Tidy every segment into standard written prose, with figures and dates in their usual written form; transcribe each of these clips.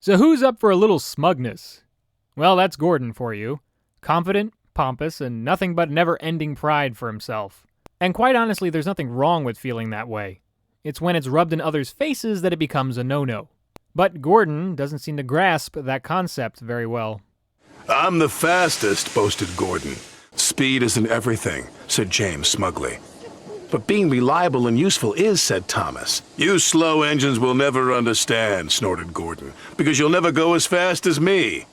So who's up for a little smugness? Well, that's Gordon for you. Confident, pompous, and nothing but never-ending pride for himself. And quite honestly, there's nothing wrong with feeling that way. It's when it's rubbed in others' faces that it becomes a no-no. But Gordon doesn't seem to grasp that concept very well. I'm the fastest, boasted Gordon. Speed isn't everything, said James smugly. But being reliable and useful is, said Thomas. You slow engines will never understand, snorted Gordon, because you'll never go as fast as me.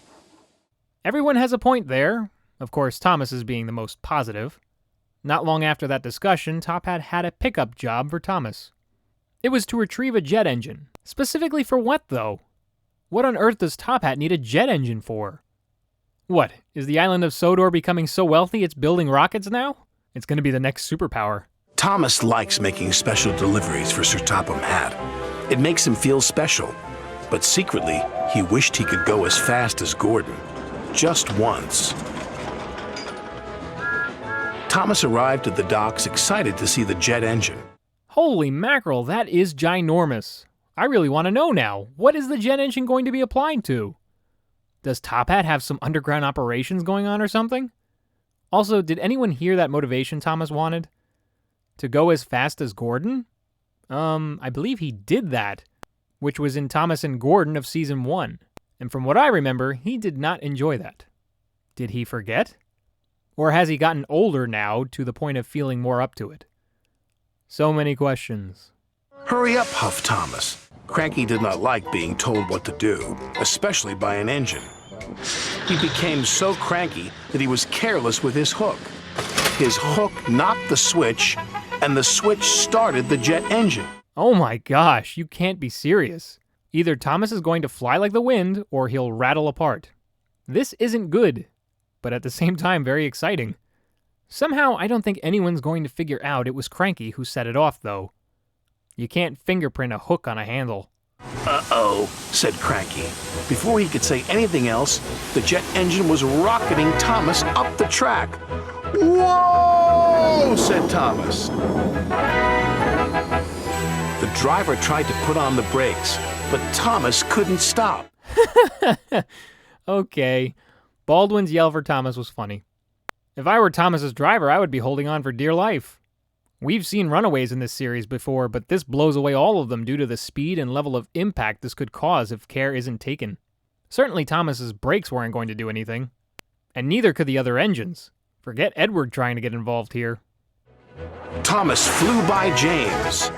Everyone has a point there. Of course, Thomas is being the most positive. Not long after that discussion, Top Hat had a pickup job for Thomas. It was to retrieve a jet engine. Specifically for what, though? What on earth does Top Hat need a jet engine for? What, is the island of Sodor becoming so wealthy it's building rockets now? It's going to be the next superpower. Thomas likes making special deliveries for Sir Topham Hatt. It makes him feel special. But secretly, he wished he could go as fast as Gordon. Just once. Thomas arrived at the docks excited to see the jet engine. Holy mackerel, that is ginormous. I really want to know now, what is the jet engine going to be applied to? Does Top Hat have some underground operations going on or something? Also, did anyone hear that motivation Thomas wanted? To go as fast as Gordon? I believe he did that, which was in Thomas and Gordon of Season 1. And from what I remember, he did not enjoy that. Did he forget? Or has he gotten older now to the point of feeling more up to it? So many questions. Hurry up, huffed Thomas. Cranky did not like being told what to do, especially by an engine. He became so cranky that he was careless with his hook. His hook knocked the switch, and the switch started the jet engine. Oh my gosh, you can't be serious. Either Thomas is going to fly like the wind, or he'll rattle apart. This isn't good, but at the same time very exciting. Somehow, I don't think anyone's going to figure out it was Cranky who set it off, though. You can't fingerprint a hook on a handle. Uh-oh, said Cranky. Before he could say anything else, the jet engine was rocketing Thomas up the track. Whoa, said Thomas. The driver tried to put on the brakes, but Thomas couldn't stop. Okay, Baldwin's yell for Thomas was funny. If I were Thomas's driver, I would be holding on for dear life. We've seen runaways in this series before, but this blows away all of them due to the speed and level of impact this could cause if care isn't taken. Certainly Thomas's brakes weren't going to do anything. And neither could the other engines. Forget Edward trying to get involved here. Thomas flew by James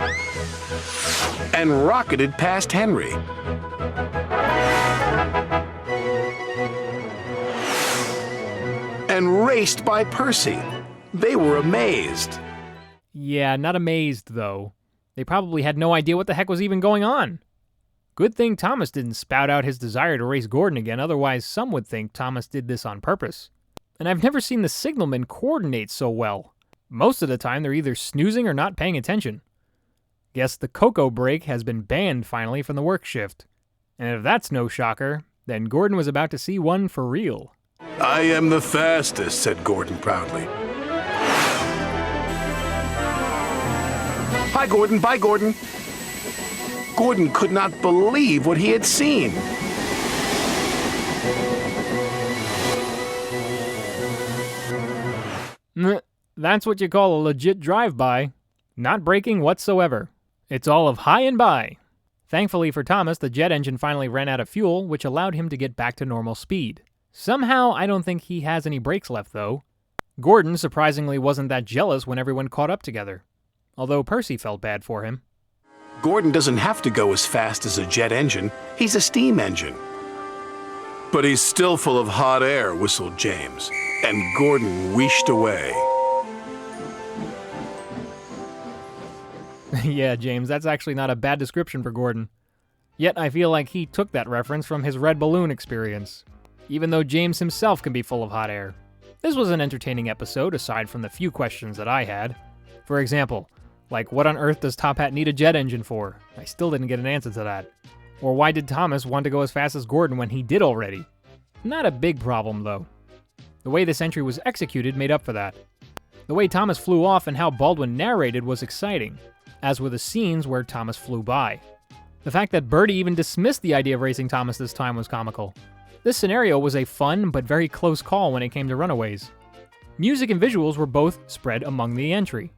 and rocketed past Henry. And raced by Percy. They were amazed. Yeah, not amazed, though. They probably had no idea what the heck was even going on. Good thing Thomas didn't spout out his desire to race Gordon again, otherwise some would think Thomas did this on purpose. And I've never seen the signalmen coordinate so well. Most of the time they're either snoozing or not paying attention. Guess the cocoa break has been banned finally from the work shift. And if that's no shocker, then Gordon was about to see one for real. I am the fastest, said Gordon proudly. Hi, Gordon. Bye, Gordon. Gordon could not believe what he had seen. That's what you call a legit drive-by. Not braking whatsoever. It's all of high and by. Thankfully for Thomas, the jet engine finally ran out of fuel, which allowed him to get back to normal speed. Somehow, I don't think he has any brakes left, though. Gordon, surprisingly, wasn't that jealous when everyone caught up together. Although Percy felt bad for him. Gordon doesn't have to go as fast as a jet engine. He's a steam engine. But he's still full of hot air, whistled James. And Gordon wheeshed away. Yeah, James, that's actually not a bad description for Gordon. Yet I feel like he took that reference from his red balloon experience. Even though James himself can be full of hot air. This was an entertaining episode, aside from the few questions that I had. For example, like what on earth does Top Hat need a jet engine for? I still didn't get an answer to that. Or why did Thomas want to go as fast as Gordon when he did already? Not a big problem, though. The way this entry was executed made up for that. The way Thomas flew off and how Baldwin narrated was exciting, as were the scenes where Thomas flew by. The fact that Bertie even dismissed the idea of racing Thomas this time was comical. This scenario was a fun but very close call when it came to runaways. Music and visuals were both spread among the entry.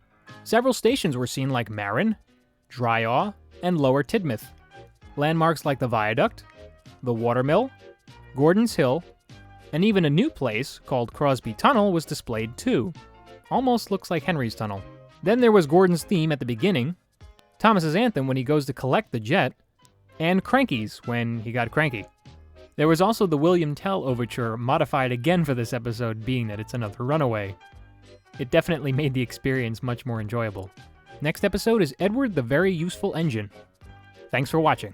Several stations were seen like Marin, Dryaw, and Lower Tidmouth. Landmarks like the Viaduct, the Watermill, Gordon's Hill, and even a new place called Crosby Tunnel was displayed too. Almost looks like Henry's Tunnel. Then there was Gordon's theme at the beginning, Thomas's anthem when he goes to collect the jet, and Cranky's when he got cranky. There was also the William Tell overture, modified again for this episode, being that it's another runaway. It definitely made the experience much more enjoyable. Next episode is Edward the Very Useful Engine. Thanks for watching.